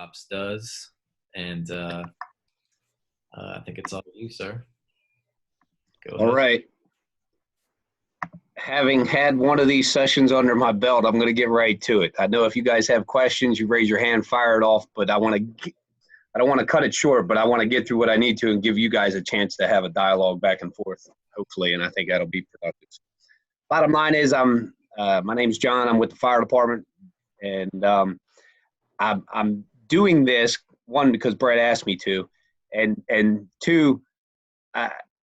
ops does. And I think it's all you, sir. Go All ahead. right. Having had one of these sessions under my belt, I'm going to get right to it. I know if you guys have questions, you raise your hand, fire it off, but I don't want to cut it short, but I want to get through what I need to and give you guys a chance to have a dialogue back and forth, hopefully, and I think that'll be productive. Bottom line is, my name's John. I'm with the fire department, and I'm doing this, one, because Brett asked me to, and two,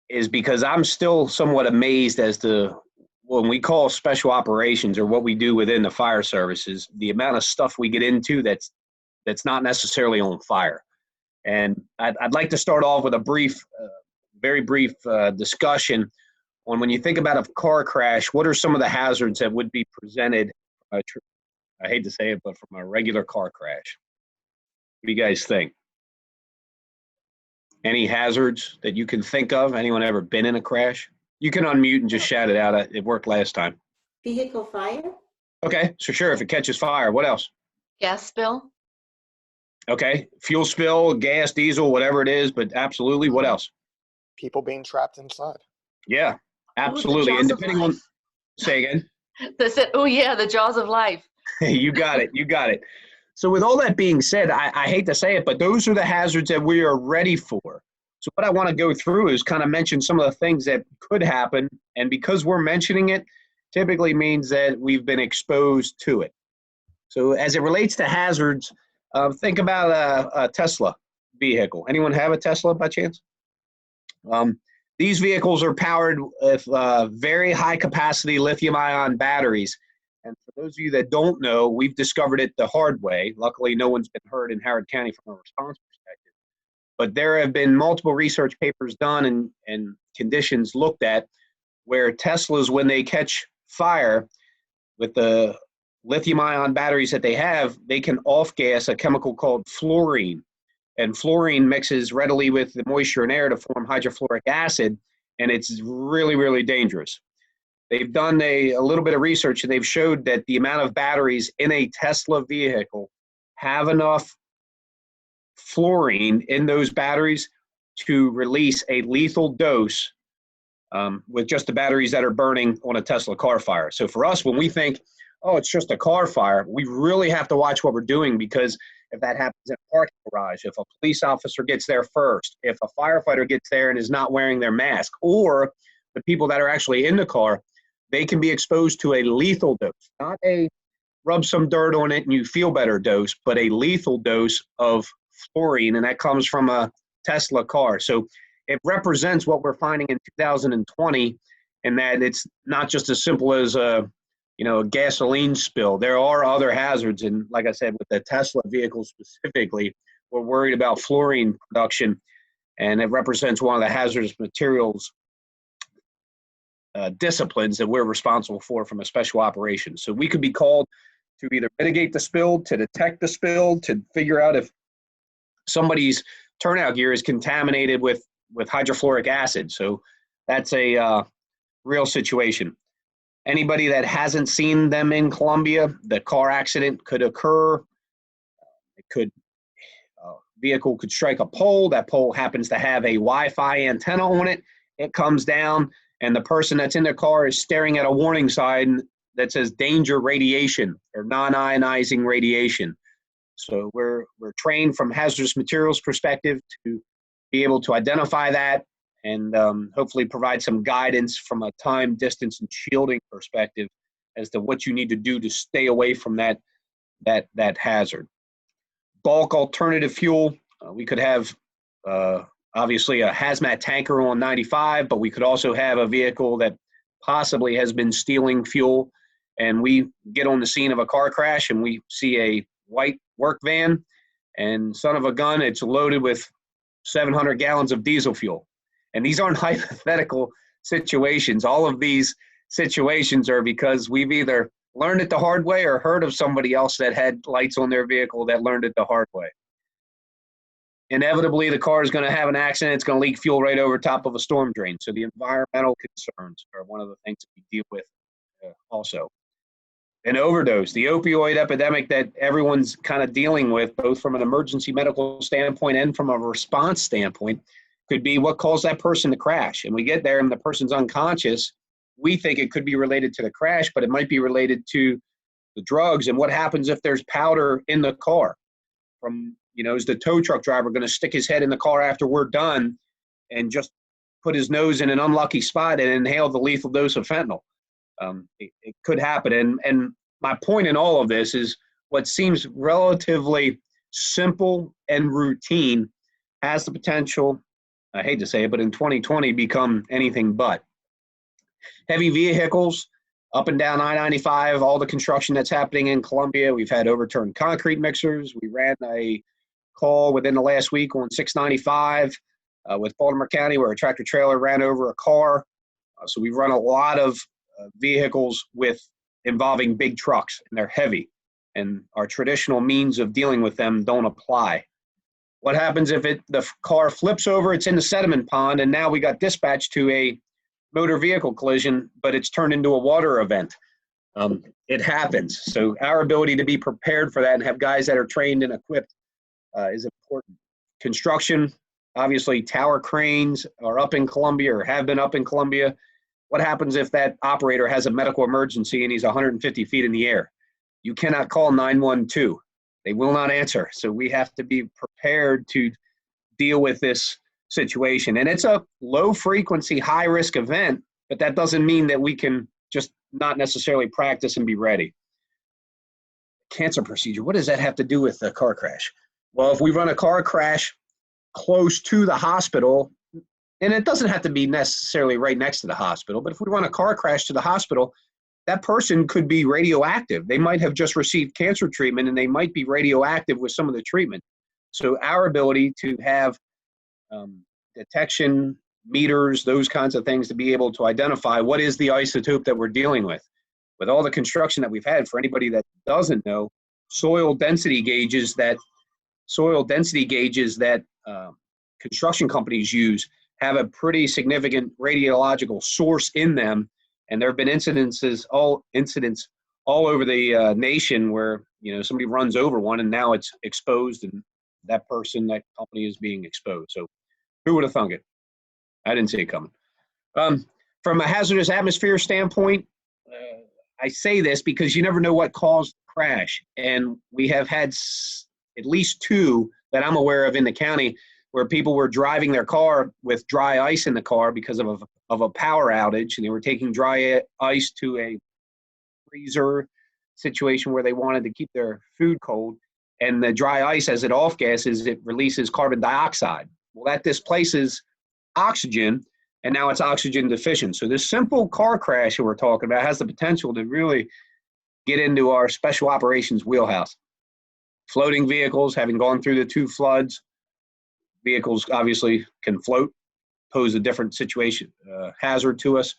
is because I'm still somewhat amazed as to when we call special operations or what we do within the fire services, the amount of stuff we get into that's not necessarily on fire. And I'd like to start off with a very brief discussion on when you think about a car crash, what are some of the hazards that would be presented, I hate to say it, but from a regular car crash? What do you guys think? Any hazards that you can think of? Anyone ever been in a crash? You can unmute and just shout it out. It worked last time. Vehicle fire? Okay, so sure, if it catches fire, what else? Gas spill? Okay, fuel spill, gas, diesel, whatever it is, but absolutely, what else? People being trapped inside. Yeah, absolutely. And depending on, say again. Oh yeah, the jaws of life. You got it, you got it. So with all that being said, I hate to say it, but those are the hazards that we are ready for. So what I want to go through is kind of mention some of the things that could happen. And because we're mentioning it, typically means that we've been exposed to it. So as it relates to hazards, think about a Tesla vehicle. Anyone have a Tesla by chance? These vehicles are powered with very high capacity lithium ion batteries. And for those of you that don't know, we've discovered it the hard way. Luckily, no one's been hurt in Howard County from a response perspective. But there have been multiple research papers done and conditions looked at where Teslas, when they catch fire with the lithium ion batteries that they have, they can off-gas a chemical called fluorine. And fluorine mixes readily with the moisture and air to form hydrofluoric acid, and it's really, really dangerous. They've done a little bit of research, and they've showed that the amount of batteries in a Tesla vehicle have enough fluorine in those batteries to release a lethal dose with just the batteries that are burning on a Tesla car fire. So for us, when we think, oh, it's just a car fire, we really have to watch what we're doing, because if that happens in a parking garage, if a police officer gets there first, if a firefighter gets there and is not wearing their mask, or the people that are actually in the car, they can be exposed to a lethal dose, not a rub some dirt on it and you feel better dose, but a lethal dose of fluorine, and that comes from a Tesla car. So it represents what we're finding in 2020, and that it's not just as simple as a gasoline spill. There are other hazards, and like I said, with the Tesla vehicle specifically, we're worried about fluorine production, and it represents one of the hazardous materials disciplines that we're responsible for from a special operations. So we could be called to either mitigate the spill, to detect the spill, to figure out if somebody's turnout gear is contaminated with hydrofluoric acid. So that's a real situation. Anybody that hasn't seen them in Columbia, the car accident could occur. Vehicle could strike a pole. That pole happens to have a Wi-Fi antenna on it. It comes down, and the person that's in their car is staring at a warning sign that says danger radiation or non-ionizing radiation. So we're trained from hazardous materials perspective to be able to identify that and hopefully provide some guidance from a time, distance, and shielding perspective as to what you need to do to stay away from that hazard. Bulk alternative fuel, we could have obviously a hazmat tanker on 95, but we could also have a vehicle that possibly has been stealing fuel, and we get on the scene of a car crash and we see a white work van, and son of a gun, it's loaded with 700 gallons of diesel fuel. And these aren't hypothetical situations. All of these situations are because we've either learned it the hard way or heard of somebody else that had lights on their vehicle that learned it the hard way. Inevitably, the car is going to have an accident. It's going to leak fuel right over top of a storm drain. So the environmental concerns are one of the things that we deal with also. An overdose, the opioid epidemic that everyone's kind of dealing with, both from an emergency medical standpoint and from a response standpoint, could be what caused that person to crash. And we get there and the person's unconscious. We think it could be related to the crash, but it might be related to the drugs. And what happens if there's powder in the car? Is the tow truck driver going to stick his head in the car after we're done and just put his nose in an unlucky spot and inhale the lethal dose of fentanyl? It could happen. And my point in all of this is what seems relatively simple and routine has the potential, I hate to say it, but in 2020 become anything but. Heavy vehicles up and down I-95, all the construction that's happening in Columbia. We've had overturned concrete mixers. We ran a call within the last week on 695 with Baltimore County where a tractor trailer ran over a car. So we run a lot of vehicles involving big trucks, and they're heavy, and our traditional means of dealing with them don't apply. What happens if the car flips over, it's in the sediment pond, and now we got dispatched to a motor vehicle collision, but it's turned into a water event? It happens. So our ability to be prepared for that and have guys that are trained and equipped is important. Construction, obviously tower cranes are up in Columbia or have been up in Columbia. What happens if that operator has a medical emergency and he's 150 feet in the air? You cannot call 912. They will not answer. So we have to be prepared to deal with this situation. And it's a low frequency, high risk event, but that doesn't mean that we can just not necessarily practice and be ready. Cancer procedure, what does that have to do with a car crash? Well, if we run a car crash close to the hospital, and it doesn't have to be necessarily right next to the hospital, but if we run a car crash to the hospital, that person could be radioactive. They might have just received cancer treatment and they might be radioactive with some of the treatment. So our ability to have detection meters, those kinds of things to be able to identify what is the isotope that we're dealing with. With all the construction that we've had, for anybody that doesn't know, soil density gauges that construction companies use have a pretty significant radiological source in them. And there have been incidents all over the nation where, somebody runs over one and now it's exposed and that company is being exposed. So who would have thunk it? I didn't see it coming. From a hazardous atmosphere standpoint, I say this because you never know what caused the crash. And we have had at least two that I'm aware of in the county where people were driving their car with dry ice in the car because of a power outage, and they were taking dry ice to a freezer situation where they wanted to keep their food cold. And the dry ice, as it off-gases, it releases carbon dioxide. Well, that displaces oxygen, and now it's oxygen deficient. So this simple car crash that we're talking about has the potential to really get into our special operations wheelhouse. Floating vehicles, having gone through the two floods, vehicles obviously can float, pose a different situation, hazard to us.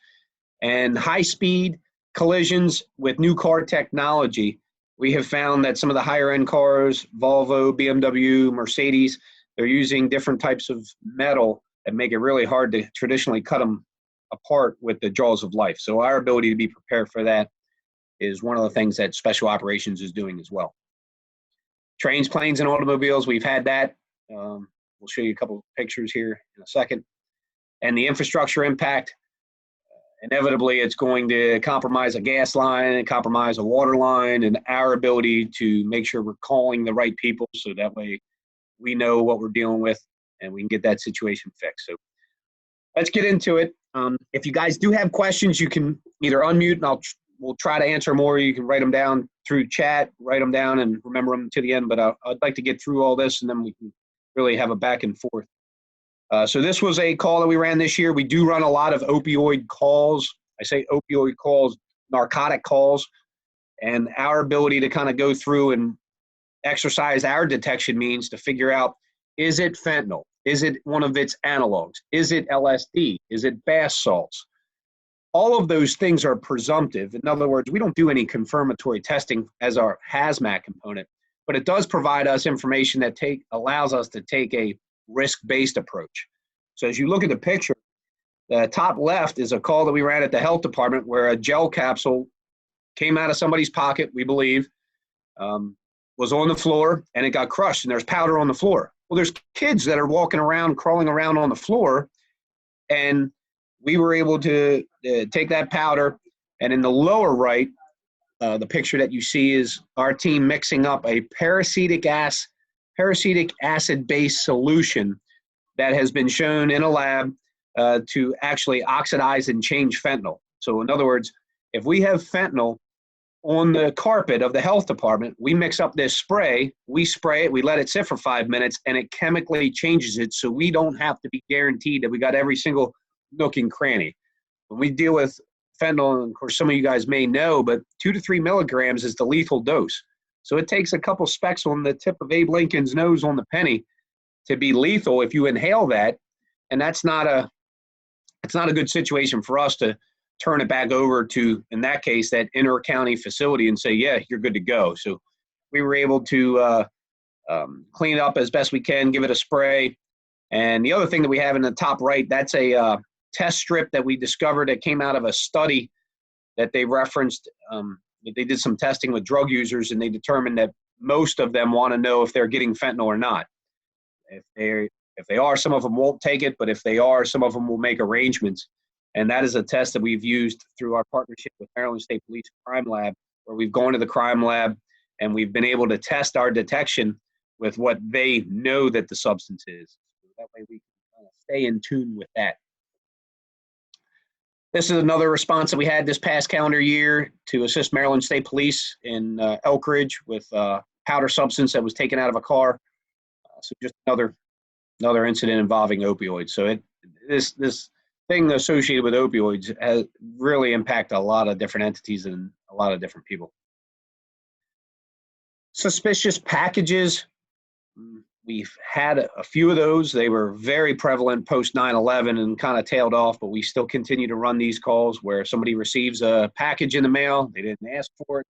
And high-speed collisions with new car technology, we have found that some of the higher-end cars, Volvo, BMW, Mercedes, they're using different types of metal that make it really hard to traditionally cut them apart with the jaws of life. So our ability to be prepared for that is one of the things that special operations is doing as well. Trains, planes, and automobiles, we've had that. We'll show you a couple of pictures here in a second. And the infrastructure impact, inevitably it's going to compromise a gas line and compromise a water line, and our ability to make sure we're calling the right people so that way we know what we're dealing with and we can get that situation fixed. So let's get into it. If you guys do have questions, you can either unmute and we'll try to answer more. You can write them down through chat, write them down and remember them to the end. But I'd like to get through all this and then we can really have a back and forth. So this was a call that we ran this year. We do run a lot of opioid calls. I say opioid calls, narcotic calls, and our ability to kind of go through and exercise our detection means to figure out, is it fentanyl? Is it one of its analogs? Is it LSD? Is it bath salts? All of those things are presumptive. In other words, we don't do any confirmatory testing as our hazmat component, but it does provide us information that allows us to take a risk-based approach. So as you look at the picture, the top left is a call that we ran at the health department where a gel capsule came out of somebody's pocket, we believe, was on the floor, and it got crushed, and there's powder on the floor. Well, there's kids that are walking around, crawling around on the floor, and we were able to take that powder, and in the lower right, the picture that you see is our team mixing up a peracetic acid-based solution that has been shown in a lab to actually oxidize and change fentanyl. So in other words, if we have fentanyl on the carpet of the health department, we mix up this spray, we spray it, we let it sit for 5 minutes, and it chemically changes it so we don't have to be guaranteed that we got every single nook and cranny. When we deal with fentanyl, and of course some of you guys may know, but 2 to 3 milligrams is the lethal dose. So it takes a couple specks on the tip of Abe Lincoln's nose on the penny to be lethal if you inhale that, and it's not a good situation for us to turn it back over to, in that case, that inter-county facility and say, yeah, you're good to go. So we were able to clean it up as best we can, give it a spray. And the other thing that we have in the top right, that's a test strip that we discovered that came out of a study that they referenced. They did some testing with drug users, and they determined that most of them want to know if they're getting fentanyl or not. If they are, some of them won't take it, but if they are, some of them will make arrangements. And that is a test that we've used through our partnership with Maryland State Police Crime Lab, where we've gone to the crime lab and we've been able to test our detection with what they know that the substance is. So that way we can stay in tune with that. This is another response that we had this past calendar year to assist Maryland State Police in Elk Ridge with powder substance that was taken out of a car. So just another incident involving opioids. So this thing associated with opioids has really impacted a lot of different entities and a lot of different people. Suspicious packages. We've had a few of those. They were very prevalent post 9/11 and kind of tailed off, but we still continue to run these calls where somebody receives a package in the mail. They didn't ask for it.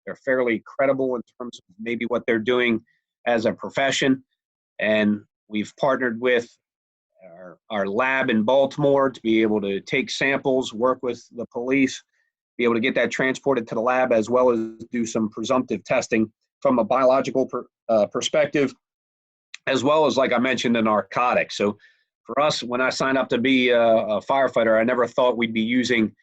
They're fairly credible in terms of maybe what they're doing as a profession. And we've partnered with our lab in Baltimore to be able to take samples, work with the police, be able to get that transported to the lab, as well as do some presumptive testing from a biological perspective, as well as, like I mentioned, the narcotics. So for us, when I signed up to be a firefighter, I never thought we'd be using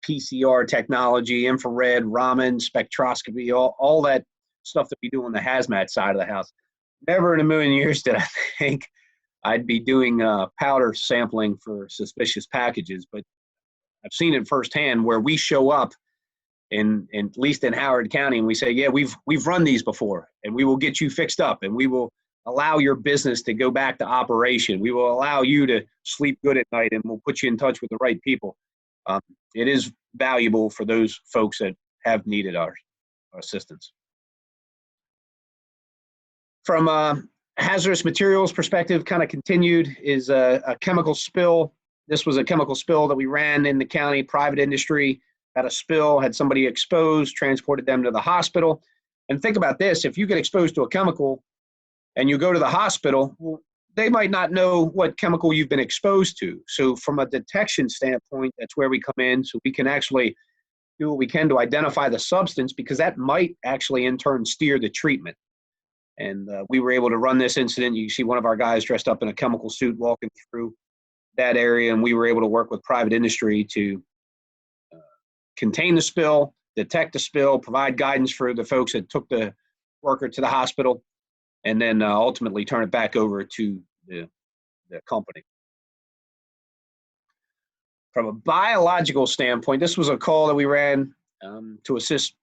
PCR technology, infrared, Raman, spectroscopy, all that stuff that we do on the hazmat side of the house. Never in a million years did I think I'd be doing powder sampling for suspicious packages, but I've seen it firsthand where we show up at least in Howard County, and we say, yeah, we've run these before, and we will get you fixed up, and we will allow your business to go back to operation. We will allow you to sleep good at night, and we'll put you in touch with the right people. It is valuable for those folks that have needed our assistance. From a hazardous materials perspective, kind of continued, is a chemical spill. This was a chemical spill that we ran in the county. Private industry had a spill, had somebody exposed, transported them to the hospital. And think about this, if you get exposed to a chemical and you go to the hospital, well, they might not know what chemical you've been exposed to. So from a detection standpoint, that's where we come in, so we can actually do what we can to identify the substance, because that might actually in turn steer the treatment. And we were able to run this incident. You see one of our guys dressed up in a chemical suit walking through that area, and we were able to work with private industry to contain the spill, detect the spill, provide guidance for the folks that took the worker to the hospital, and then ultimately turn it back over to the company. From a biological standpoint, this was a call that we ran to assist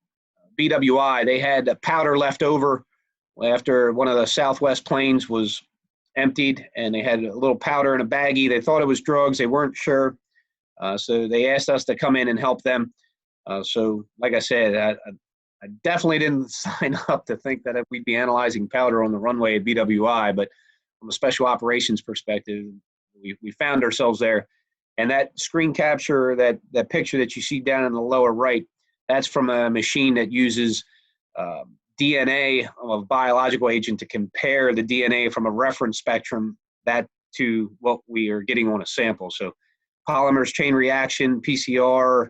BWI. They had powder left over after one of the Southwest planes was emptied, and they had a little powder in a baggie. They thought it was drugs. They weren't sure. So they asked us to come in and help them. So like I said, I definitely didn't sign up to think that we'd be analyzing powder on the runway at BWI, but from a special operations perspective, we found ourselves there. And that screen capture, that picture that you see down in the lower right, that's from a machine that uses DNA of a biological agent to compare the DNA from a reference spectrum that to what we are getting on a sample. So polymers, chain reaction, PCR,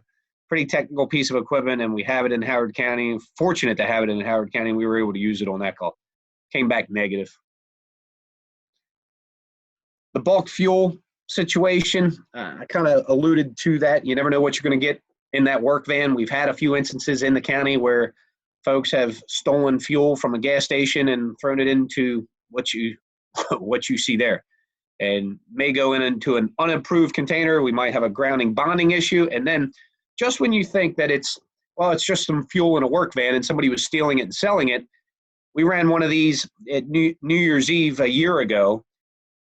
pretty technical piece of equipment, and we have it in Howard County. Fortunate to have it in Howard County. We were able to use it on that call. Came back negative. The bulk fuel situation, I kind of alluded to that. You never know what you're going to get in that work van. We've had a few instances in the county where folks have stolen fuel from a gas station and thrown it into what you see there, and may go into an unapproved container. We might have a grounding bonding issue, and then just when you think that it's just some fuel in a work van and somebody was stealing it and selling it, we ran one of these at New Year's Eve a year ago.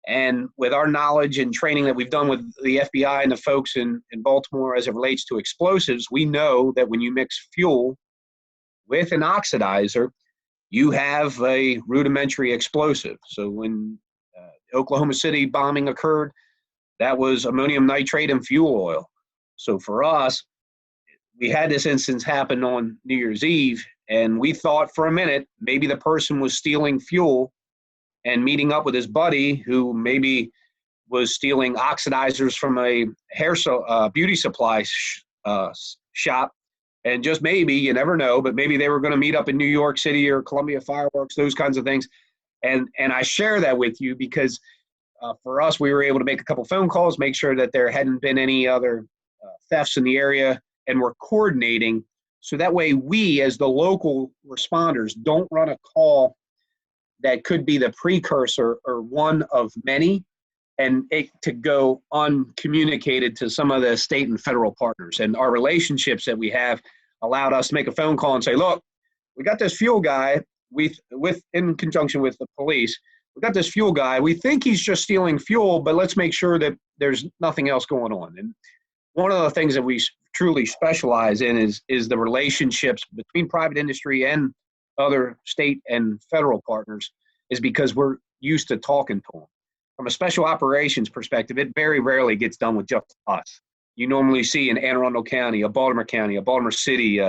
And with our knowledge and training that we've done with the FBI and the folks in Baltimore as it relates to explosives, we know that when you mix fuel with an oxidizer, you have a rudimentary explosive. So when Oklahoma City bombing occurred, that was ammonium nitrate and fuel oil. So for us, we had this instance happen on New Year's Eve, and we thought for a minute maybe the person was stealing fuel and meeting up with his buddy who maybe was stealing oxidizers from a beauty supply shop. And just maybe, you never know, but maybe they were going to meet up in New York City or Columbia Fireworks, those kinds of things. And I share that with you because for us, we were able to make a couple phone calls, make sure that there hadn't been any other thefts in the area, and we're coordinating. So that way we, as the local responders, don't run a call that could be the precursor or one of many, and it to go uncommunicated to some of the state and federal partners. And our relationships that we have allowed us to make a phone call and say, look, we got this fuel guy in conjunction with the police. We got this fuel guy. We think he's just stealing fuel, but let's make sure that there's nothing else going on. And one of the things that we truly specialize in is the relationships between private industry and other state and federal partners, is because we're used to talking to them. From a special operations perspective, it very rarely gets done with just us. You normally see in Anne Arundel County, a Baltimore City,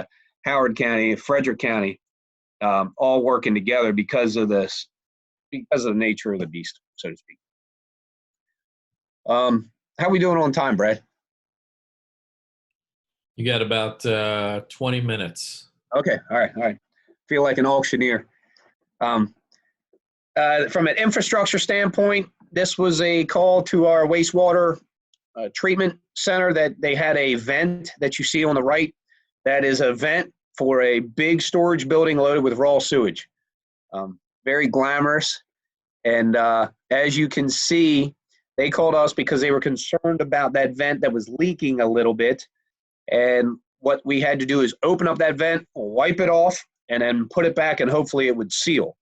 Howard County, Frederick County, all working together because of the nature of the beast, so to speak. How are we doing on time, Brad? You got about 20 minutes. Okay, all right. Feel like an auctioneer. From an infrastructure standpoint, this was a call to our wastewater treatment center that they had a vent that you see on the right. That is a vent for a big storage building loaded with raw sewage. Very glamorous. And as you can see, they called us because they were concerned about that vent that was leaking a little bit. And what we had to do is open up that vent, wipe it off, and then put it back, and hopefully it would seal.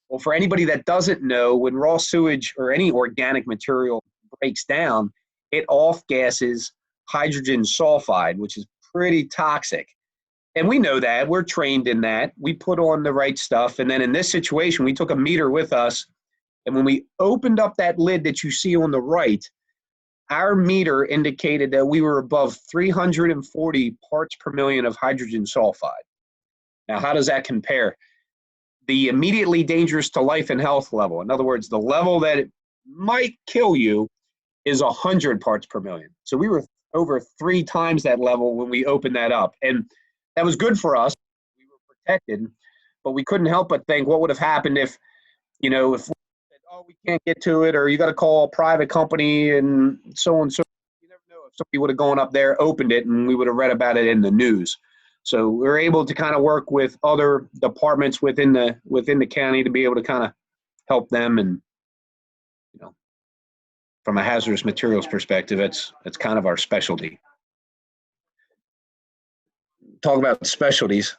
Well, for anybody that doesn't know, when raw sewage or any organic material breaks down, it off-gasses hydrogen sulfide, which is pretty toxic. And we know that. We're trained in that. We put on the right stuff. And then in this situation, we took a meter with us. And when we opened up that lid that you see on the right, our meter indicated that we were above 340 parts per million of hydrogen sulfide. Now, how does that compare? The immediately dangerous to life and health level, in other words, the level that it might kill you, is 100 parts per million. So we were over 3 times that level when we opened that up. And that was good for us. We were protected, but we couldn't help but think what would have happened if we said, oh, we can't get to it, or you got to call a private company and so on. So you never know if somebody would have gone up there, opened it, and we would have read about it in the news. So we were able to kind of work with other departments within the county to be able to kind of help them. And from a hazardous materials perspective, that's kind of our specialty. Talk about specialties.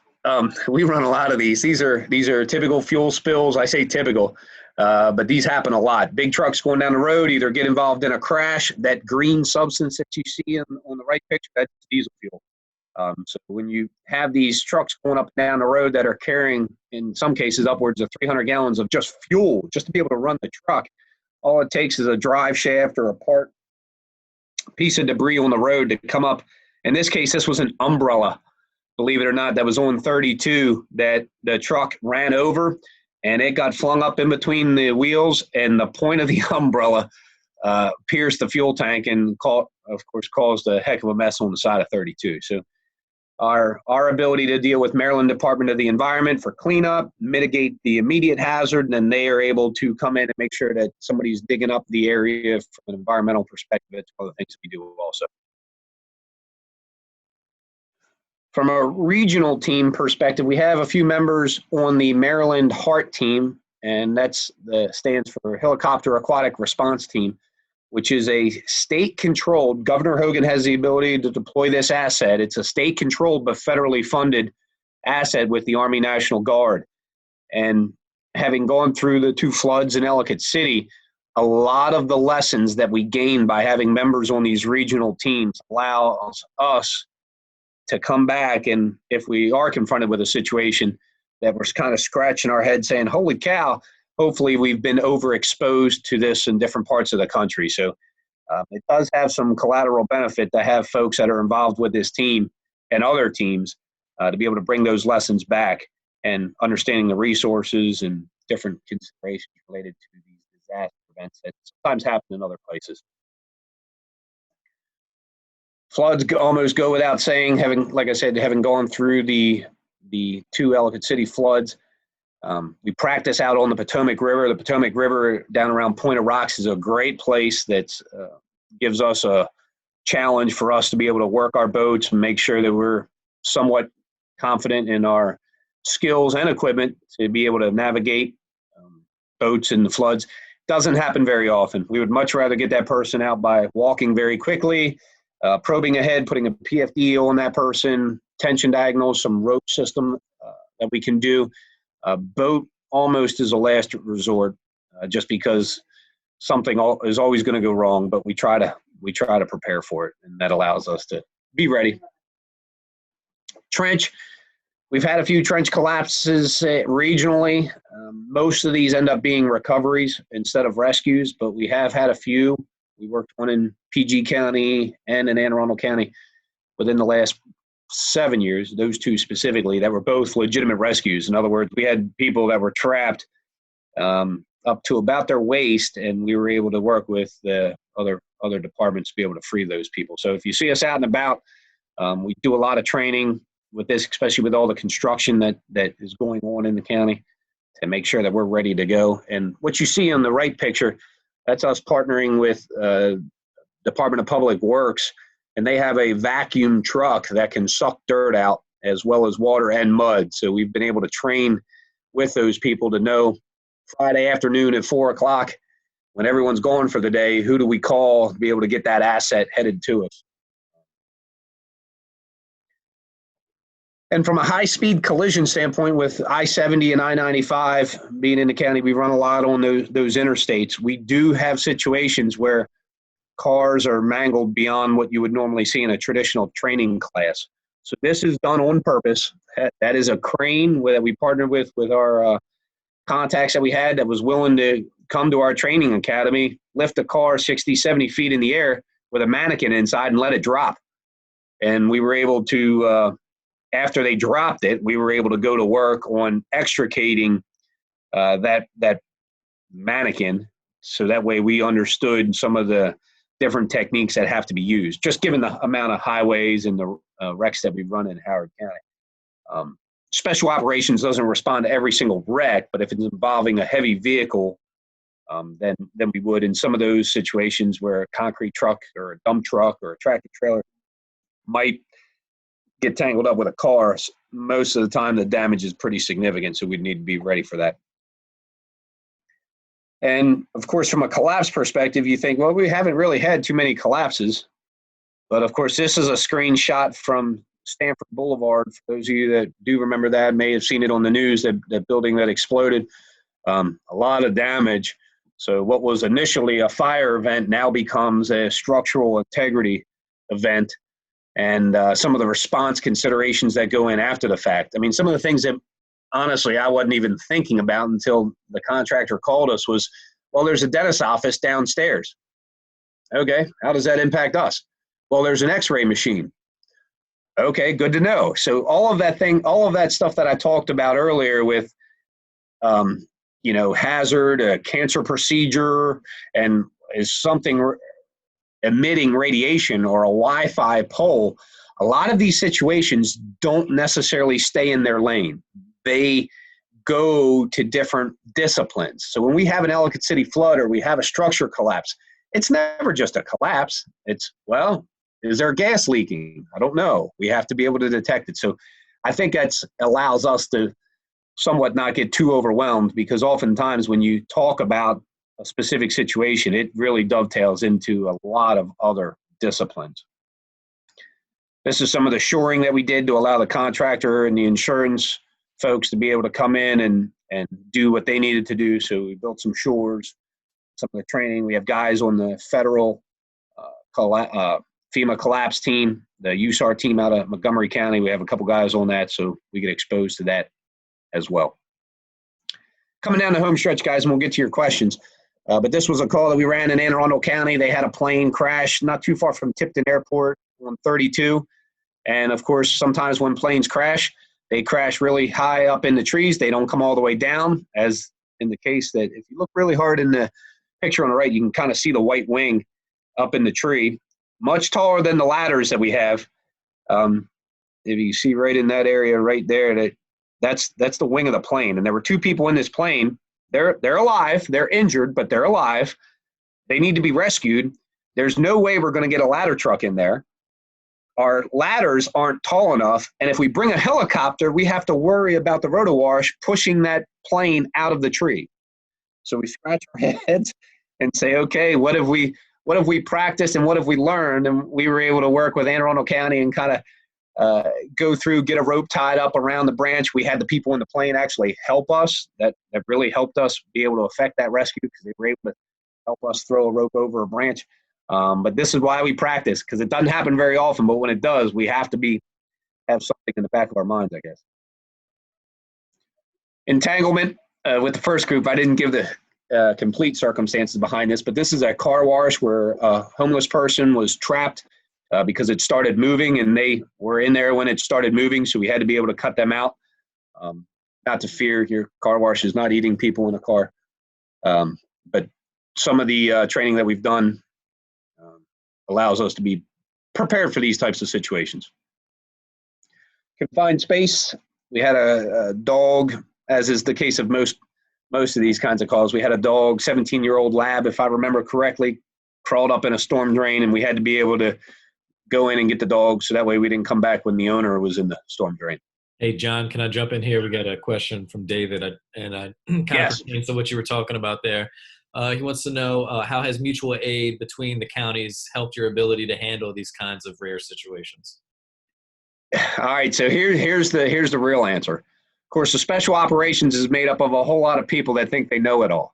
We run a lot of these. These are typical fuel spills. I say typical, but these happen a lot. Big trucks going down the road either get involved in a crash. That green substance that you see on the right picture, that's diesel fuel. So when you have these trucks going up and down the road that are carrying, in some cases, upwards of 300 gallons of just fuel, just to be able to run the truck, all it takes is a drive shaft or a piece of debris on the road to come up. In this case, this was an umbrella, believe it or not, that was on 32 that the truck ran over, and it got flung up in between the wheels, and the point of the umbrella pierced the fuel tank and, caused a heck of a mess on the side of 32. So our ability to deal with Maryland Department of the Environment for cleanup, mitigate the immediate hazard, and then they are able to come in and make sure that somebody's digging up the area from an environmental perspective. It's one of the things we do also. From a regional team perspective, we have a few members on the Maryland HART team, and stands for Helicopter Aquatic Response Team, which is a state-controlled. Governor Hogan has the ability to deploy this asset. It's a state-controlled but federally funded asset with the Army National Guard. And having gone through the 2 floods in Ellicott City, a lot of the lessons that we gain by having members on these regional teams allows us to come back, and if we are confronted with a situation that we're kind of scratching our head saying, holy cow, hopefully we've been overexposed to this in different parts of the country. So it does have some collateral benefit to have folks that are involved with this team and other teams to be able to bring those lessons back and understanding the resources and different considerations related to these disaster events that sometimes happen in other places. Floods almost go without saying, like I said, having gone through the 2 Ellicott City floods. We practice out on the Potomac River. The Potomac River down around Point of Rocks is a great place that gives us a challenge for us to be able to work our boats and make sure that we're somewhat confident in our skills and equipment to be able to navigate boats in the floods. Doesn't happen very often. We would much rather get that person out by walking very quickly, probing ahead, putting a PFD on that person, tension diagnose, some rope system that we can do. Boat almost is a last resort, just because something is always going to go wrong, but we try to prepare for it, and that allows us to be ready. Trench, we've had a few trench collapses regionally. Most of these end up being recoveries instead of rescues, but we have had a few. We worked one in PG County and in Anne Arundel County within the last 7 years, those 2 specifically, that were both legitimate rescues. In other words, we had people that were trapped up to about their waist, and we were able to work with the other departments to be able to free those people. So if you see us out and about, we do a lot of training with this, especially with all the construction that is going on in the county, to make sure that we're ready to go. And what you see on the right picture, that's us partnering with Department of Public Works, and they have a vacuum truck that can suck dirt out as well as water and mud. So we've been able to train with those people to know Friday afternoon at 4 o'clock, when everyone's gone for the day, who do we call to be able to get that asset headed to us. And from a high-speed collision standpoint, with I-70 and I-95 being in the county, we run a lot on those interstates. We do have situations where cars are mangled beyond what you would normally see in a traditional training class. So this is done on purpose. That is a crane that we partnered with our contacts that we had that was willing to come to our training academy, lift a car 60, 70 feet in the air with a mannequin inside and let it drop. And we were able to, after they dropped it, we were able to go to work on extricating that mannequin. So that way we understood some of the different techniques that have to be used, just given the amount of highways and the wrecks that we run in Howard County. Special operations doesn't respond to every single wreck, but if it's involving a heavy vehicle, then we would. In some of those situations where a concrete truck or a dump truck or a tractor trailer might get tangled up with a car, most of the time the damage is pretty significant, so we'd need to be ready for that. And of course, from a collapse perspective, you think, well, we haven't really had too many collapses. But of course, this is a screenshot from Stanford Boulevard. For those of you that do remember that, may have seen it on the news, that building that exploded. A lot of damage. So what was initially a fire event now becomes a structural integrity event. And some of the response considerations that go in after the fact. I mean, some of the things that honestly I wasn't even thinking about until the contractor called us was, well, there's a dentist's office downstairs. Okay, how does that impact us? Well, there's an x-ray machine. Okay, good to know. So all of that stuff that I talked about earlier with, hazard, a cancer procedure, and is something emitting radiation or a Wi-Fi pole, a lot of these situations don't necessarily stay in their lane. They go to different disciplines. So when we have an Ellicott City flood or we have a structure collapse, it's never just a collapse. It's, well, is there gas leaking? I don't know. We have to be able to detect it. So I think that allows us to somewhat not get too overwhelmed, because oftentimes when you talk about a specific situation, it really dovetails into a lot of other disciplines. This is some of the shoring that we did to allow the contractor and the insurance folks to be able to come in and do what they needed to do. So we built some shores, some of the training. We have guys on the federal FEMA collapse team, the USAR team out of Montgomery County. We have a couple guys on that, so we get exposed to that as well. Coming down the home stretch, guys, and we'll get to your questions. But this was a call that we ran in Anne Arundel County. They had a plane crash not too far from Tipton Airport on 32. And, of course, sometimes when planes crash, they crash really high up in the trees. They don't come all the way down, as in the case that if you look really hard in the picture on the right, you can kind of see the white wing up in the tree, much taller than the ladders that we have. If you see right in that area right there, that's the wing of the plane. And there were two people in this plane. They're alive. They're injured, but they're alive. They need to be rescued. There's no way we're going to get a ladder truck in there. Our ladders aren't tall enough, and if we bring a helicopter, we have to worry about the rotowash pushing that plane out of the tree. So we scratch our heads and say, okay, what have we practiced and what have we learned? And we were able to work with Anne Arundel County and kind of go through, get a rope tied up around the branch. We had the people in the plane actually help us. That really helped us be able to effect that rescue, because they were able to help us throw a rope over a branch. But this is why we practice, because it doesn't happen very often. But when it does, we have to have something in the back of our minds, I guess. Entanglement with the first group. I didn't give the complete circumstances behind this, but this is a car wash where a homeless person was trapped because it started moving, and they were in there when it started moving, so we had to be able to cut them out. Not to fear, your car wash is not eating people in a car. But some of the training that we've done allows us to be prepared for these types of situations. Confined space. We had a dog, as is the case of most of these kinds of calls. We had a dog, 17-year-old lab, if I remember correctly, crawled up in a storm drain, and we had to be able to go in and get the dog, so that way we didn't come back when the owner was in the storm drain. Hey, John, can I jump in here? We got a question from David, and I kind of pertains to what you were talking about there. He wants to know, how has mutual aid between the counties helped your ability to handle these kinds of rare situations? All right, so here's the real answer. Of course, the special operations is made up of a whole lot of people that think they know it all.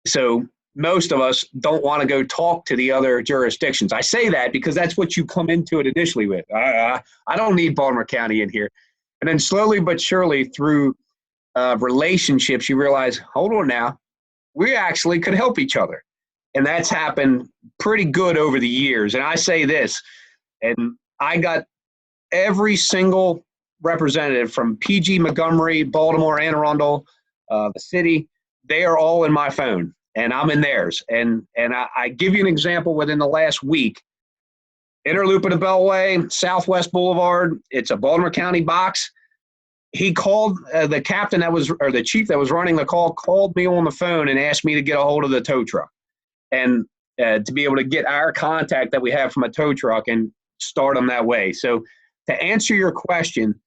So most of us don't want to go talk to the other jurisdictions. I say that because that's what you come into it initially with. I don't need Baltimore County in here. And then slowly but surely through relationships, you realize, hold on now, we actually could help each other. And that's happened pretty good over the years. And I say this, and I got every single representative from PG, Montgomery, Baltimore, Anne Arundel, the city, they are all in my phone, and I'm in theirs. And I give you an example within the last week. Interloop of the Beltway, Southwest Boulevard, it's a Baltimore County box. He called the captain or the chief that was running the call, called me on the phone and asked me to get a hold of the tow truck and to be able to get our contact that we have from a tow truck and start them that way. So to answer your question,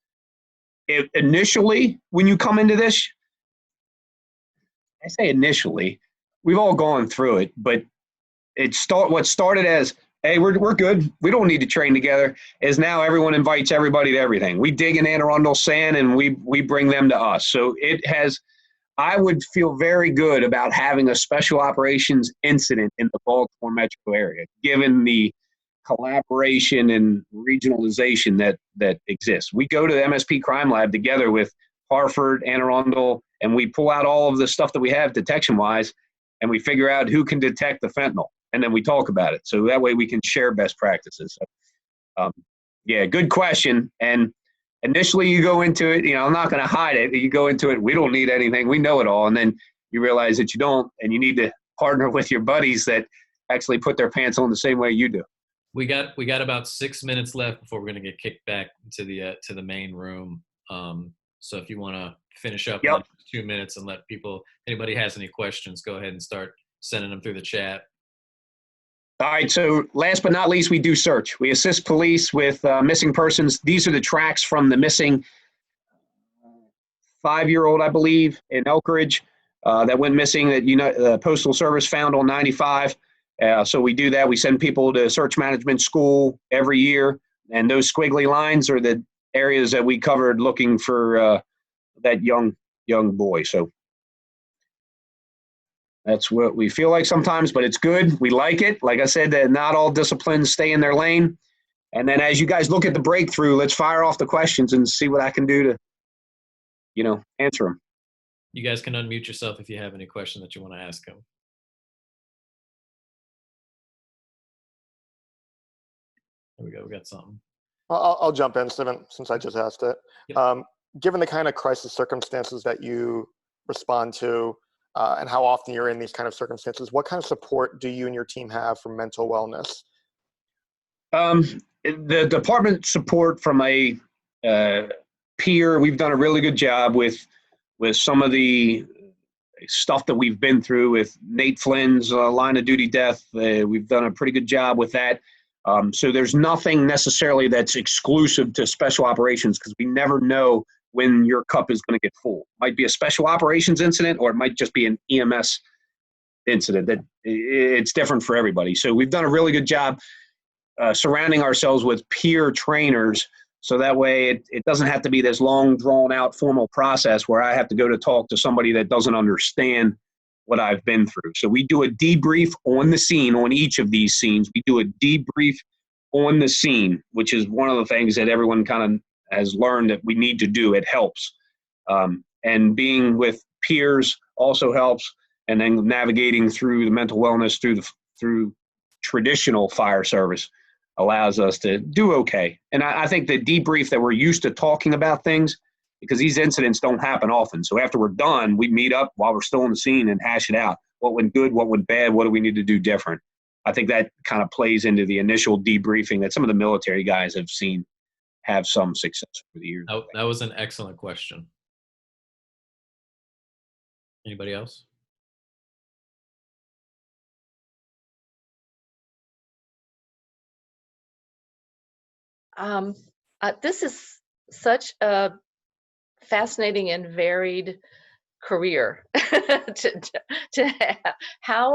initially when you come into this, I say initially, we've all gone through it, but what started as, hey, we're good, we don't need to train together, is now everyone invites everybody to everything. We dig in Anne Arundel sand and we bring them to us. So I would feel very good about having a special operations incident in the Baltimore metro area, given the collaboration and regionalization that exists. We go to the MSP Crime Lab together with Hartford, Anne Arundel, and we pull out all of the stuff that we have detection-wise, and we figure out who can detect the fentanyl, and then we talk about it. So that way we can share best practices. So, yeah, good question. And initially you go into it, I'm not going to hide it. You go into it, we don't need anything. We know it all. And then you realize that you don't, and you need to partner with your buddies that actually put their pants on the same way you do. We got about 6 minutes left before we're going to get kicked back to the main room. So if you want to finish up in Yep. 2 minutes and let people, anybody has any questions, go ahead and start sending them through the chat. All right, so last but not least, we do search. We assist police with missing persons. These are the tracks from the missing 5-year-old, I believe, in Elkridge that went missing that the Postal Service found on 95. So we do that. We send people to search management school every year, and those squiggly lines are the areas that we covered looking for that young boy. So that's what we feel like sometimes, but it's good. We like it. Like I said, that not all disciplines stay in their lane. And then as you guys look at the breakthrough, let's fire off the questions and see what I can do to, answer them. You guys can unmute yourself if you have any question that you want to ask him. There we go. We got something. I'll jump in, Stephen, since I just asked it. Yep. Given the kind of crisis circumstances that you respond to and how often you're in these kind of circumstances, what kind of support do you and your team have for mental wellness? The department support from a peer, we've done a really good job with some of the stuff that we've been through with Nate Flynn's line of duty death. We've done a pretty good job with that. So there's nothing necessarily that's exclusive to special operations because we never know when your cup is going to get full. It might be a special operations incident or it might just be an EMS incident. That it's different for everybody. So we've done a really good job surrounding ourselves with peer trainers so that way it doesn't have to be this long, drawn-out formal process where I have to go to talk to somebody that doesn't understand what I've been through. So we do a debrief on the scene, on each of these scenes. We do a debrief on the scene, which is one of the things that everyone kind of has learned that we need to do. It helps. And being with peers also helps. And then navigating through the mental wellness through traditional fire service allows us to do okay. And I think the debrief that we're used to talking about things, because these incidents don't happen often. So after we're done, we meet up while we're still on the scene and hash it out. What went good, what went bad, what do we need to do different? I think that kind of plays into the initial debriefing that some of the military guys have seen have some success over the years. That was an excellent question. Anybody else? This is such a fascinating and varied career to have.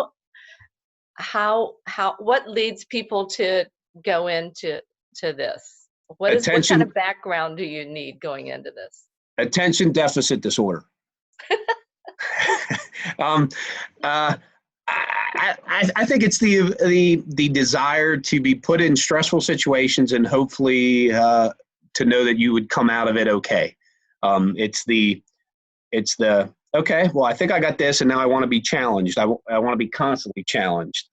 What leads people to go into this? What kind of background do you need going into this? Attention deficit disorder. I think it's the desire to be put in stressful situations and hopefully to know that you would come out of it okay. It's the okay, well, I think I got this, and now I want to be challenged. I want to be constantly challenged.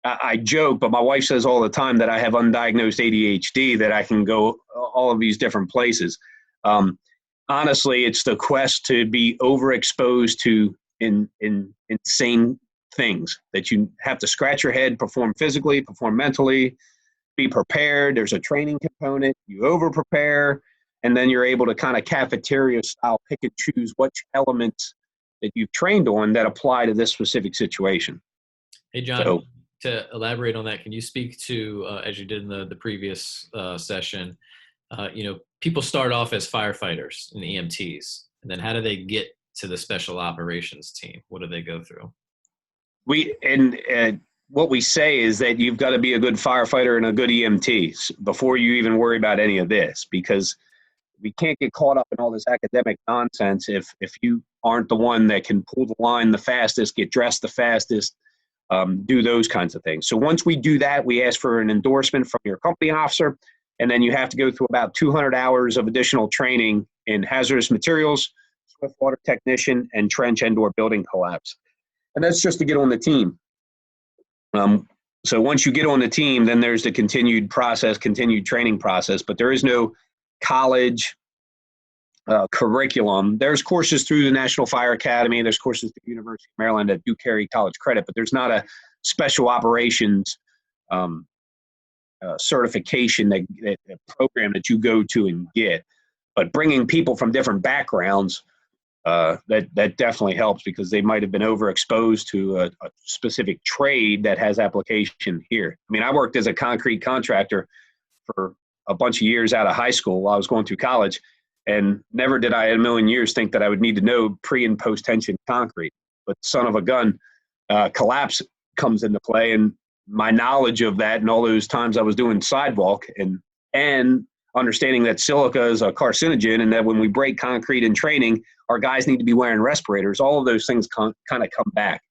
I joke, but my wife says all the time that I have undiagnosed ADHD, that I can go all of these different places. Honestly, it's the quest to be overexposed to insane things that you have to scratch your head, perform physically, perform mentally, be prepared. There's a training component. You over-prepare, and then you're able to kind of cafeteria style pick and choose which elements that you've trained on that apply to this specific situation. Hey, John, to elaborate on that, can you speak to, as you did in the previous session, people start off as firefighters and EMTs, and then how do they get to the special operations team? What do they go through? What we say is that you've got to be a good firefighter and a good EMT before you even worry about any of this, because we can't get caught up in all this academic nonsense if you aren't the one that can pull the line the fastest, get dressed the fastest, do those kinds of things. So once we do that, we ask for an endorsement from your company officer, and then you have to go through about 200 hours of additional training in hazardous materials, swift water technician, and trench and/or building collapse. And that's just to get on the team. So once you get on the team, then there's the continued training process, but there is no college curriculum. There's courses through the National Fire Academy. There's courses at the University of Maryland that do carry college credit, but there's not a special operations certification that program that you go to and get. But bringing people from different backgrounds, that definitely helps, because they might have been overexposed to a specific trade that has application here. I mean, I worked as a concrete contractor for a bunch of years out of high school while I was going through college, and never did I in a million years think that I would need to know pre and post tension concrete. But son of a gun, collapse comes into play, and my knowledge of that and all those times I was doing sidewalk and understanding that silica is a carcinogen, and that when we break concrete in training, our guys need to be wearing respirators. All of those things kind of come back.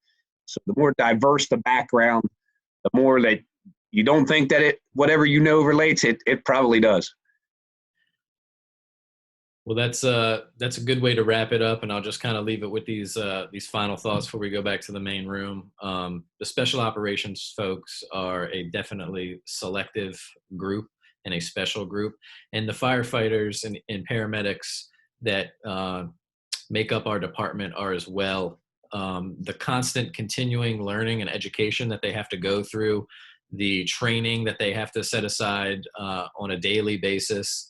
So the more diverse the background, the more that you don't think that whatever you know relates, it probably does. Well, that's a good way to wrap it up, and I'll just kind of leave it with these final thoughts before we go back to the main room. The special operations folks are a definitely selective group and a special group, and the firefighters and paramedics that make up our department are as well. The constant continuing learning and education that they have to go through, the training that they have to set aside on a daily basis.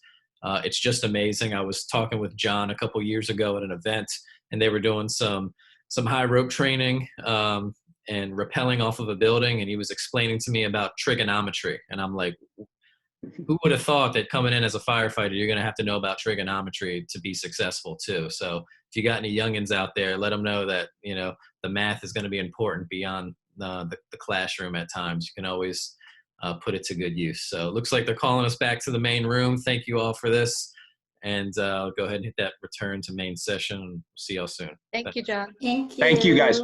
It's just amazing. I was talking with John a couple years ago at an event, and they were doing some high rope training and rappelling off of a building, and he was explaining to me about trigonometry. And I'm like, who would have thought that coming in as a firefighter, you're going to have to know about trigonometry to be successful too. So if you got any youngins out there, let them know that, the math is going to be important beyond the classroom at times. You can always put it to good use. So it looks like they're calling us back to the main room. Thank you all for this. And I'll go ahead and hit that return to main session. See y'all soon. Thank you, John. Thank you. Thank you, guys.